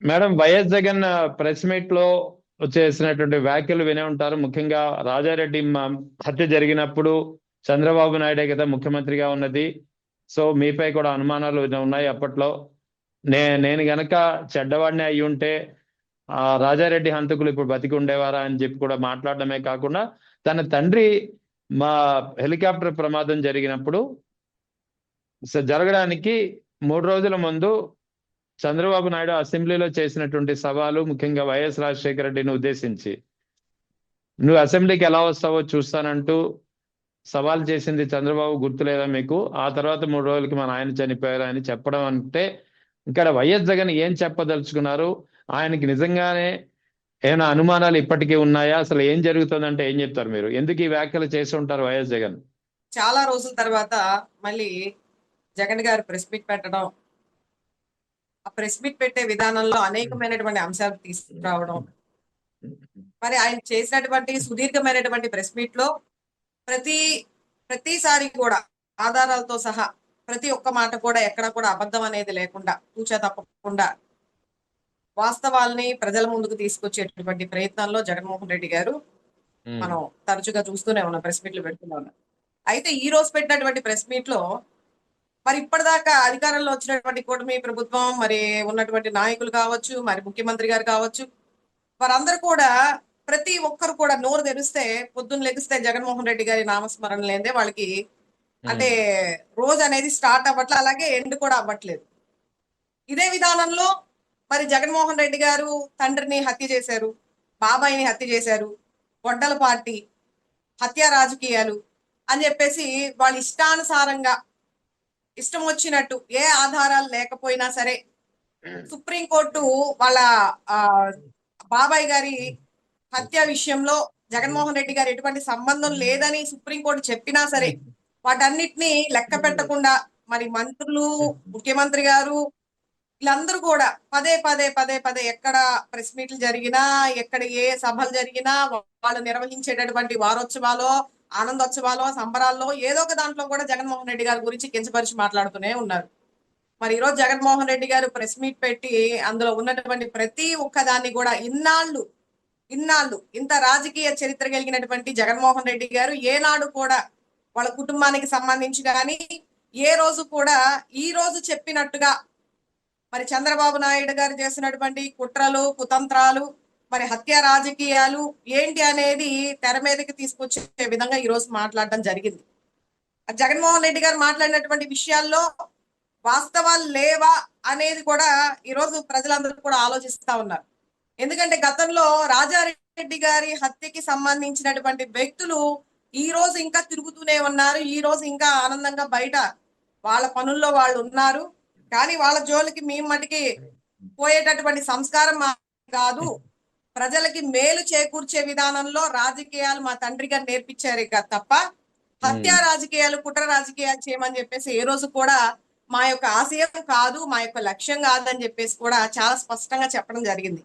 Madam, YS Jagan press meet లో చేసినటువంటి వ్యాఖ్యలు వినే ఉంటారు. ముఖ్యంగా రాజారెడ్డి హత్య జరిగినప్పుడు చంద్రబాబు నాయుడే కదా ముఖ్యమంత్రిగా ఉన్నది. సో మీపై కూడా అనుమానాలు ఉన్నాయి అప్పట్లో. నేను గనక చెడ్డవాడిని అయి ఉంటే ఆ రాజారెడ్డి హంతకులు ఇప్పుడు బతికి ఉండేవారా అని చెప్పి కూడా మాట్లాడడమే కాకుండా, తన తండ్రి మా హెలికాప్టర్ ప్రమాదం జరిగినప్పుడు జరగడానికి 3 రోజుల ముందు చంద్రబాబు నాయుడు అసెంబ్లీలో చేసినటువంటి సవాలు, ముఖ్యంగా వైఎస్ రాజశేఖర రెడ్డిని ఉద్దేశించి, నువ్వు అసెంబ్లీకి ఎలా వస్తావో చూస్తానంటూ సవాల్ చేసింది చంద్రబాబు గుర్తులేదా మీకు? ఆ తర్వాత 3 రోజులకి మా నాయన చనిపోయారు అని చెప్పడం అంటే, ఇక్కడ వైఎస్ జగన్ ఏం చెప్పదలుచుకున్నారు? ఆయనకి నిజంగానే ఏమైనా అనుమానాలు ఇప్పటికీ ఉన్నాయా? అసలు ఏం జరుగుతుందంటే ఏం చెప్తారు మీరు? ఎందుకు ఈ వ్యాఖ్యలు చేసి ఉంటారు వైఎస్ జగన్? చాలా రోజుల తర్వాత మళ్ళీ జగన్ గారు ప్రెస్ మీట్ పెట్టడం, ఆ ప్రెస్ మీట్ పెట్టే విధానంలో అనేకమైనటువంటి అంశాలు తీసుకురావడం, మరి ఆయన చేసినటువంటి సుదీర్ఘమైనటువంటి ప్రెస్ మీట్ లో ప్రతి ప్రతిసారి కూడా ఆధారాలతో సహా ప్రతి ఒక్క మాట కూడా ఎక్కడ కూడా అబద్ధం అనేది లేకుండా తూచా తప్పకుండా వాస్తవాల్ని ప్రజల ముందుకు తీసుకొచ్చేటటువంటి ప్రయత్నాల్లో జగన్మోహన్ రెడ్డి గారు మనం తరచుగా చూస్తూనే ఉన్నాం, ప్రెస్ మీట్లు పెడుతూనే ఉన్నాం. అయితే ఈ రోజు పెట్టినటువంటి ప్రెస్ మీట్ లో మరి ఇప్పటిదాకా అధికారంలో వచ్చినటువంటి కూటమి ప్రభుత్వం, మరి ఉన్నటువంటి నాయకులు కావచ్చు, మరి ముఖ్యమంత్రి గారు కావచ్చు, వారందరూ కూడా ప్రతి ఒక్కరు కూడా నోరు తెరిస్తే పొద్దున్న లెగిస్తే జగన్మోహన్ రెడ్డి గారి నామస్మరణ లేదే వాళ్ళకి అంటే రోజు అనేది స్టార్ట్ అవ్వట్లే, అలాగే ఎండ్ కూడా అవ్వట్లేదు. ఇదే విధానంలో మరి జగన్మోహన్ రెడ్డి గారు తండ్రిని హత్య చేశారు, బాబాయిని హత్య చేశారు, గొడ్డల పార్టీ, హత్య రాజకీయాలు అని చెప్పేసి వాళ్ళ ఇష్టానుసారంగా ఇష్టం వచ్చినట్టు ఏ ఆధారాలు లేకపోయినా సరే సుప్రీంకోర్టు వాళ్ళ ఆ బాబాయ్ గారి హత్య విషయంలో జగన్మోహన్ రెడ్డి గారు ఎటువంటి సంబంధం లేదని సుప్రీంకోర్టు చెప్పినా సరే వాటన్నిటిని లెక్క పెట్టకుండా మరి మంత్రులు, ముఖ్యమంత్రి గారు వీళ్ళందరూ కూడా పదే పదే పదే పదే ఎక్కడ ప్రెస్ మీట్లు జరిగినా, ఎక్కడ ఏ సభలు జరిగినా, వాళ్ళు నిర్వహించేటటువంటి వారోత్సవాలో, ఆనందోత్సవాలో, సంబరాల్లో ఏదో ఒక దాంట్లో కూడా జగన్మోహన్ రెడ్డి గారి గురించి కించపరిచి మాట్లాడుతూనే ఉన్నారు. మరి ఈరోజు జగన్మోహన్ రెడ్డి గారు ప్రెస్ మీట్ పెట్టి అందులో ఉన్నటువంటి ప్రతి ఒక్క దాన్ని కూడా ఇన్నాళ్ళు ఇన్నాళ్ళు ఇంత రాజకీయ చరిత్ర కలిగినటువంటి జగన్మోహన్ రెడ్డి గారు ఏనాడు కూడా వాళ్ళ కుటుంబానికి సంబంధించి కానీ ఏ రోజు కూడా ఈ రోజు చెప్పినట్టుగా మరి చంద్రబాబు నాయుడు గారు చేసినటువంటి కుట్రలు, కుతంత్రాలు, మరి హత్య రాజకీయాలు ఏంటి అనేది తెర మీదకి తీసుకొచ్చే విధంగా ఈ రోజు మాట్లాడడం జరిగింది. జగన్మోహన్ రెడ్డి గారు మాట్లాడినటువంటి విషయాల్లో వాస్తవాలు లేవా అనేది కూడా ఈరోజు ప్రజలందరూ కూడా ఆలోచిస్తా ఉన్నారు. ఎందుకంటే గతంలో రాజారెడ్డి గారి హత్యకి సంబంధించినటువంటి వ్యక్తులు ఈ రోజు ఇంకా తిరుగుతూనే ఉన్నారు, ఈ రోజు ఇంకా ఆనందంగా బయట వాళ్ళ పనుల్లో వాళ్ళు ఉన్నారు. కానీ వాళ్ళ జోలికి మేము మటుకి పోయేటటువంటి సంస్కారం కాదు. ప్రజలకి మేలు చేకూర్చే విధానంలో రాజకీయాలు మా తండ్రి గారు నేర్పించారు తప్ప హత్య రాజకీయాలు, కుట్ర రాజకీయాలు చేయమని చెప్పేసి ఏ రోజు కూడా మా యొక్క ఆశయం కాదు, మా యొక్క లక్ష్యం కాదని చెప్పేసి కూడా చాలా స్పష్టంగా చెప్పడం జరిగింది.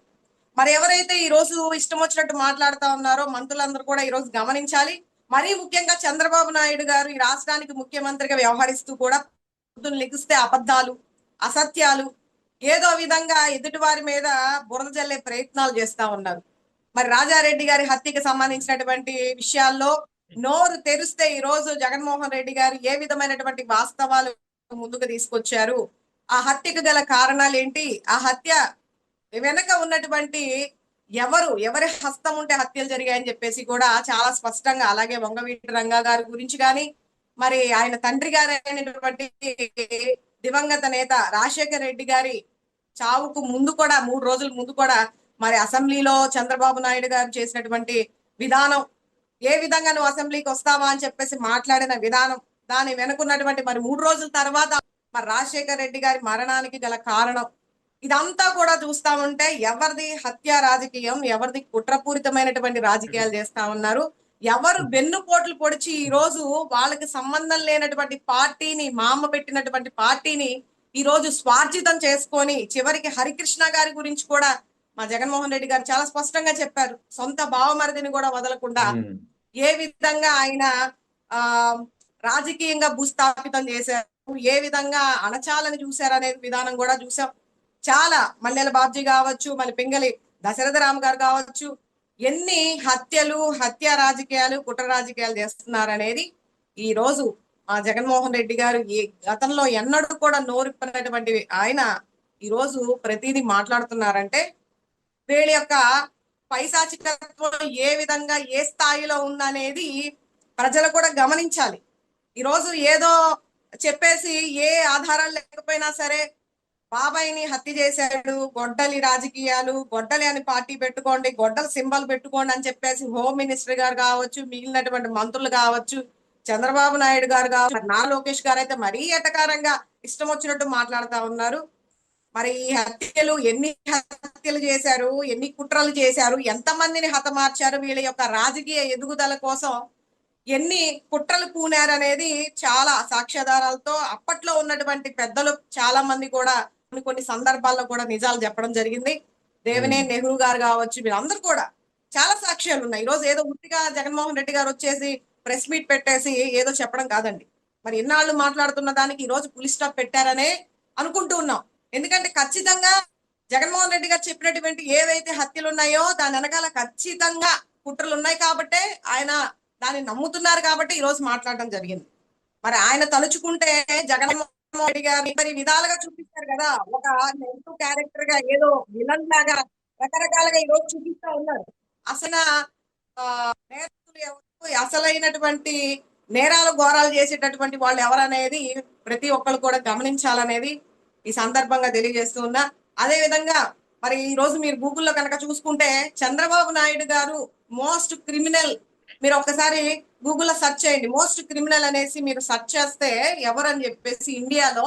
మరి ఎవరైతే ఈ రోజు ఇష్టం వచ్చినట్టు మాట్లాడుతా ఉన్నారో మంత్రులందరూ కూడా ఈ రోజు గమనించాలి. మరీ ముఖ్యంగా చంద్రబాబు నాయుడు గారు ఈ రాష్ట్రానికి ముఖ్యమంత్రిగా వ్యవహరిస్తూ కూడా పొద్దున్న లెగిస్తే అబద్ధాలు, అసత్యాలు ఏదో విధంగా ఎదుటి వారి మీద బురద జల్లే ప్రయత్నాలు చేస్తా ఉన్నారు. మరి రాజారెడ్డి గారి హత్యకి సంబంధించినటువంటి విషయాల్లో నోరు తెరిస్తే ఈ రోజు జగన్మోహన్ రెడ్డి గారు ఏ విధమైనటువంటి వాస్తవాలు ముందుకు తీసుకొచ్చారు, ఆ హత్యకు గల కారణాలు ఏంటి, ఆ హత్య వెనక ఉన్నటువంటి ఎవరి హస్తం ఉంటే హత్యలు జరిగాయని చెప్పేసి కూడా చాలా స్పష్టంగా, అలాగే వంగవీటి రంగా గారి గురించి కానీ, మరి ఆయన తండ్రి గారు అయినటువంటి దివంగత నేత రాజశేఖర రెడ్డి గారి చావుకు ముందు కూడా 3 రోజుల ముందు కూడా మరి అసెంబ్లీలో చంద్రబాబు నాయుడు గారు చేసినటువంటి విధానం, ఏ విధంగా నువ్వు అసెంబ్లీకి వస్తావా అని చెప్పేసి మాట్లాడిన విధానం, దాని వెనుకున్నటువంటి మరి 3 రోజుల తర్వాత మరి రాజశేఖర రెడ్డి గారి మరణానికి గల కారణం, ఇదంతా కూడా చూస్తా ఉంటే ఎవరిది హత్య రాజకీయం, ఎవరిది కుట్రపూరితమైనటువంటి రాజకీయాలు చేస్తా ఉన్నారు, ఎవరు వెన్నుపోట్లు పొడిచి ఈ రోజు వాళ్ళకి సంబంధం లేనటువంటి పార్టీని, మా అమ్మ పెట్టినటువంటి పార్టీని ఈ రోజు స్వార్జితం చేసుకొని చివరికి హరికృష్ణ గారి గురించి కూడా మా జగన్మోహన్ రెడ్డి గారు చాలా స్పష్టంగా చెప్పారు. సొంత బావమరిదిని కూడా వదలకుండా ఏ విధంగా ఆయన ఆ రాజకీయంగా భూస్థాపితం చేశారు, ఏ విధంగా అణచాలని చూశారు అనే విధానం కూడా చూసాం. చాలా మల్లెల బాబ్జీ కావచ్చు, మళ్ళీ పింగళి దశరథరామ్ గారు కావచ్చు, ఎన్ని హత్యలు, హత్య రాజకీయాలు, కుట్ర రాజకీయాలు చేస్తున్నారనేది ఈ రోజు ఆ జగన్మోహన్ రెడ్డి గారు గతంలో ఎన్నడూ కూడా నోరిప్పినటువంటి ఆయన ఈ రోజు ప్రతిదీ మాట్లాడుతున్నారంటే వీళ్ళ యొక్క పైశాచికత్వం ఏ విధంగా ఏ స్థాయిలో ఉందనేది ప్రజలు కూడా గమనించాలి. ఈరోజు ఏదో చెప్పేసి ఏ ఆధారాలు లేకపోయినా సరే బాబాయిని హత్య చేశాడు, గొడ్డలి రాజకీయాలు, గొడ్డలి అని పార్టీ పెట్టుకోండి, గొడ్డలి సింబల్ పెట్టుకోండి అని చెప్పేసి హోమ్ మినిస్టర్ గారు కావచ్చు, మిగిలినటువంటి మంత్రులు కావచ్చు, చంద్రబాబు నాయుడు గారు కావచ్చు, నారా లోకేష్ గారు అయితే మరీ ఎటకారంగా ఇష్టం వచ్చినట్టు మాట్లాడుతా ఉన్నారు. మరి ఈ హత్యలు ఎన్ని హత్యలు చేశారు, ఎన్ని కుట్రలు చేశారు, ఎంతమందిని హతమార్చారు, వీళ్ళ యొక్క రాజకీయ ఎదుగుదల కోసం ఎన్ని కుట్రలు పూనారు అనేది చాలా సాక్ష్యాధారాలతో అప్పట్లో ఉన్నటువంటి పెద్దలు చాలా మంది కూడా కొన్ని సందర్భాల్లో కూడా నిజాలు చెప్పడం జరిగింది. దేవినేని నెహ్రూ గారు కావచ్చు, వీళ్ళందరూ కూడా చాలా సాక్ష్యాలు ఉన్నాయి. ఈ రోజు ఏదో ఉట్టిగా జగన్మోహన్ రెడ్డి గారు వచ్చేసి ప్రెస్ మీట్ పెట్టేసి ఏదో చెప్పడం కాదండి. మరి ఇన్నాళ్ళు మాట్లాడుతున్న దానికి ఈ రోజు పులి స్టాప్ పెట్టారనే అనుకుంటూ ఉన్నాం. ఎందుకంటే ఖచ్చితంగా జగన్మోహన్ రెడ్డి గారు చెప్పినటువంటి ఏవైతే హత్యలు ఉన్నాయో దాని వెనకాల ఖచ్చితంగా కుట్రలు ఉన్నాయి కాబట్టే ఆయన దాన్ని నమ్ముతున్నారు కాబట్టి ఈ రోజు మాట్లాడడం జరిగింది. మరి ఆయన తలుచుకుంటే జగన్మోహన్ రెడ్డి గారిని మరి విధాలుగా చూపిస్తారు కదా, ఒక నెగిటివ్ క్యారెక్టర్ గా ఏదో విలన్ లాగా రకరకాలుగా ఈ రోజు చూపిస్తా ఉన్నారు. అసలు నేరస్తులు ఎవరు, అసలైనటువంటి నేరాలు ఘోరాలు చేసేటటువంటి వాళ్ళు ఎవరనేది ప్రతి ఒక్కరు కూడా గమనించాలనేది ఈ సందర్భంగా తెలియజేస్తూ ఉన్నా. అదే విధంగా మరి ఈ రోజు మీరు గూగుల్లో కనుక చూసుకుంటే చంద్రబాబు నాయుడు గారు మోస్ట్ క్రిమినల్, మీరు ఒకసారి గూగుల్లో సెర్చ్ చేయండి, మోస్ట్ క్రిమినల్ అనేసి మీరు సెర్చ్ చేస్తే ఎవరని చెప్పేసి ఇండియాలో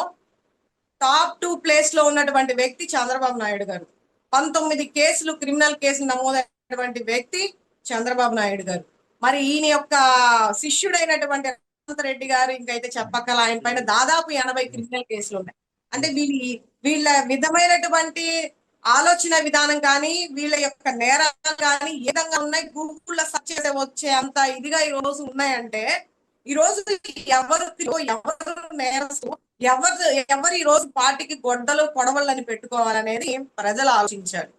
టాప్ 2 ప్లేస్ లో ఉన్నటువంటి వ్యక్తి చంద్రబాబు నాయుడు గారు. 19 కేసులు, క్రిమినల్ కేసులు నమోదైనటువంటి వ్యక్తి చంద్రబాబు నాయుడు గారు. మరి ఈయన యొక్క శిష్యుడైనటువంటి రేవంత్ రెడ్డి గారు ఇంకైతే చెప్పక్కల, ఆయన పైన దాదాపు 80 క్రిమినల్ కేసులు ఉన్నాయి. అంటే వీళ్ళ విధమైనటువంటి ఆలోచన విధానం కానీ, వీళ్ళ యొక్క నేరాలు కానీ ఏ విధంగా ఉన్నాయి, గూగుల్లో సెర్చ్ చేసే వచ్చే అంత ఇదిగా ఈ రోజు ఉన్నాయంటే ఈ రోజు ఎవరు నేరస్తు, ఎవరు ఈ రోజు పార్టీకి గొడ్డలు కొడవళ్ళని పెట్టుకోవాలనేది ప్రజలు ఆలోచించారు.